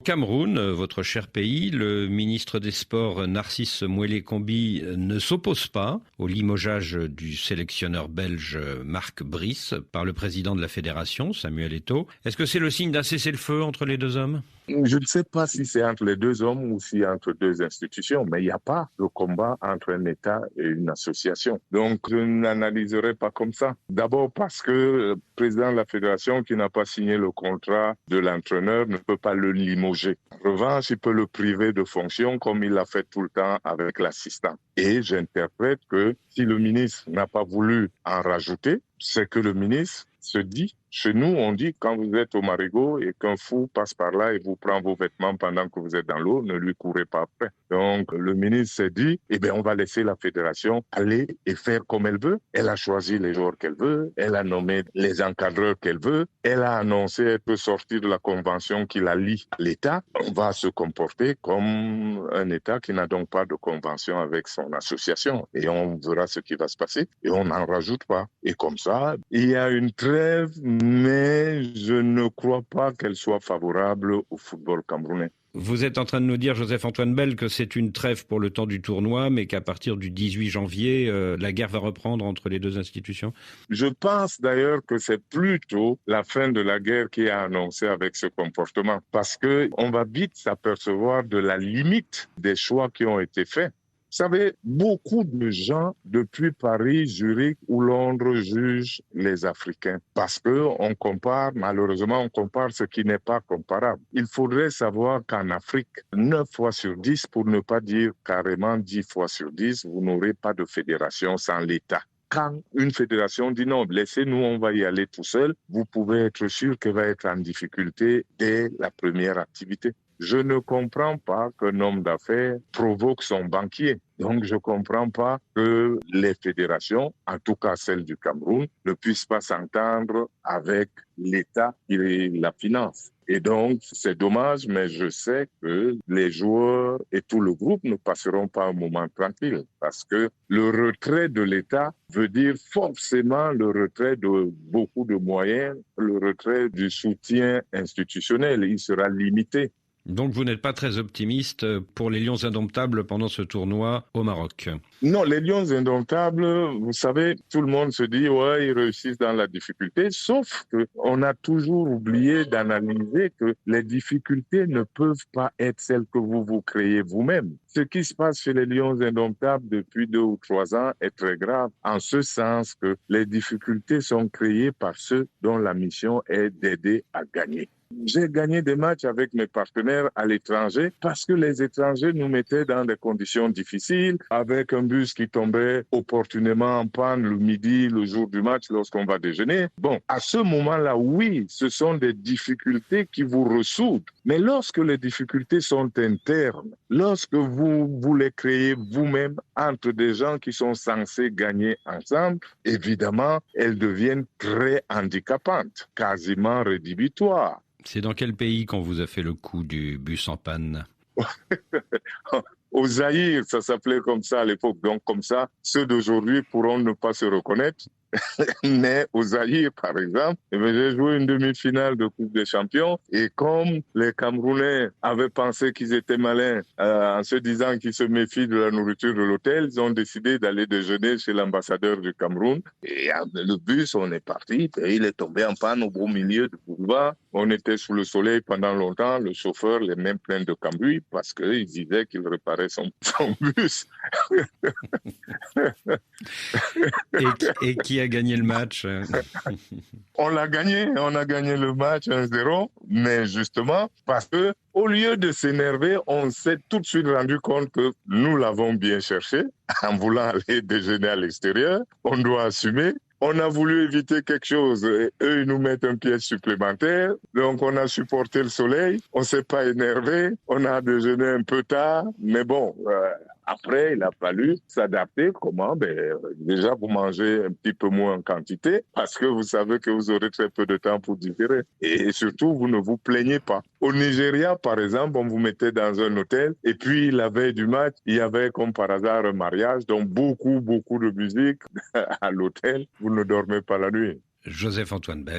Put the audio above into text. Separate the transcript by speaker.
Speaker 1: Cameroun, votre cher pays, le ministre des Sports Narcisse Mouélé-Combi ne s'oppose pas au limogeage du sélectionneur belge Marc Brice par le président de la fédération, Samuel Eto'o. Est-ce que c'est le signe d'un cessez-le-feu entre les deux hommes ?
Speaker 2: Je ne sais pas si c'est entre les deux hommes ou si entre deux institutions, mais il n'y a pas de combat entre un État et une association. Donc, je n'analyserai pas comme ça. D'abord parce que le président de la fédération qui n'a pas signé le contrat de l'entraîneur ne peut pas le limoger. En revanche, il peut le priver de fonction comme il l'a fait tout le temps avec l'assistant. Et j'interprète que si le ministre n'a pas voulu en rajouter, c'est que le ministre se dit, chez nous, on dit quand vous êtes au marigot et qu'un fou passe par là et vous prend vos vêtements pendant que vous êtes dans l'eau, ne lui courez pas après. Donc, le ministre s'est dit, on va laisser la fédération aller et faire comme elle veut. Elle a choisi les joueurs qu'elle veut, elle a nommé les encadreurs qu'elle veut, elle a annoncé qu'elle peut sortir de la convention qui la lie à l'État. On va se comporter comme un État qui n'a donc pas de convention avec son association. Et on verra ce qui va se passer et on n'en rajoute pas. Et comme ça, il y a une trêve, mais je ne crois pas qu'elle soit favorable au football camerounais.
Speaker 1: Vous êtes en train de nous dire, Joseph-Antoine Bell, que c'est une trêve pour le temps du tournoi, mais qu'à partir du 18 janvier, la guerre va reprendre entre les deux institutions ?
Speaker 2: Je pense d'ailleurs que c'est plutôt la fin de la guerre qui est annoncée avec ce comportement, parce que on va vite s'apercevoir de la limite des choix qui ont été faits. Vous savez, beaucoup de gens depuis Paris, Zurich ou Londres jugent les Africains parce que malheureusement, on compare ce qui n'est pas comparable. Il faudrait savoir qu'en Afrique, 9 fois sur 10, pour ne pas dire carrément 10 fois sur 10, vous n'aurez pas de fédération sans l'État. Quand une fédération dit non, laissez-nous, on va y aller tout seul, vous pouvez être sûr qu'elle va être en difficulté dès la première activité. Je ne comprends pas qu'un homme d'affaires provoque son banquier. Donc, je ne comprends pas que les fédérations, en tout cas celle du Cameroun, ne puissent pas s'entendre avec l'État qui la finance. Et donc, c'est dommage, mais je sais que les joueurs et tout le groupe ne passeront pas un moment tranquille parce que le retrait de l'État veut dire forcément le retrait de beaucoup de moyens, le retrait du soutien institutionnel. Il sera limité.
Speaker 1: Donc vous n'êtes pas très optimiste pour les Lions indomptables pendant ce tournoi au Maroc ?
Speaker 2: Non, les Lions indomptables, vous savez, tout le monde se dit, ouais, ils réussissent dans la difficulté, sauf qu'on a toujours oublié d'analyser que les difficultés ne peuvent pas être celles que vous créez vous-même. Ce qui se passe chez les Lions indomptables depuis 2 ou 3 ans est très grave, en ce sens que les difficultés sont créées par ceux dont la mission est d'aider à gagner. J'ai gagné des matchs avec mes partenaires à l'étranger parce que les étrangers nous mettaient dans des conditions difficiles, avec un bus qui tombait opportunément en panne le midi, le jour du match, lorsqu'on va déjeuner. Bon, à ce moment-là, oui, ce sont des difficultés qui vous ressoudent. Mais lorsque les difficultés sont internes, lorsque vous les créez vous-même entre des gens qui sont censés gagner ensemble, évidemment, elles deviennent très handicapantes, quasiment rédhibitoires.
Speaker 1: C'est dans quel pays qu'on vous a fait le coup du bus en panne ?
Speaker 2: Au Zaïre, ça s'appelait comme ça à l'époque. Donc comme ça, ceux d'aujourd'hui pourront ne pas se reconnaître. Mais au Zaïre, par exemple, j'ai joué une demi-finale de Coupe des Champions et comme les Camerounais avaient pensé qu'ils étaient malins en se disant qu'ils se méfient de la nourriture de l'hôtel, ils ont décidé d'aller déjeuner chez l'ambassadeur du Cameroun. Et le bus, on est parti, et il est tombé en panne au beau milieu du boulevard. On était sous le soleil pendant longtemps, le chauffeur les mains pleines de cambouis parce qu'il disait qu'il réparait son bus.
Speaker 1: Et qui a gagné le match ?
Speaker 2: On a gagné le match 1-0, mais justement parce que au lieu de s'énerver, on s'est tout de suite rendu compte que nous l'avons bien cherché en voulant aller déjeuner à l'extérieur. On doit assumer. On a voulu éviter quelque chose et eux, ils nous mettent un piège supplémentaire. Donc, on a supporté le soleil. On s'est pas énervé. On a déjeuné un peu tard. Mais bon, après, il a fallu s'adapter. Comment? Déjà, vous mangez un petit peu moins en quantité parce que vous savez que vous aurez très peu de temps pour digérer. Et surtout, vous ne vous plaignez pas. Au Nigeria, par exemple, on vous mettait dans un hôtel et puis la veille du match, il y avait comme par hasard un mariage, donc beaucoup de musique à l'hôtel. Vous ne dormez pas la nuit.
Speaker 1: Joseph-Antoine Bell.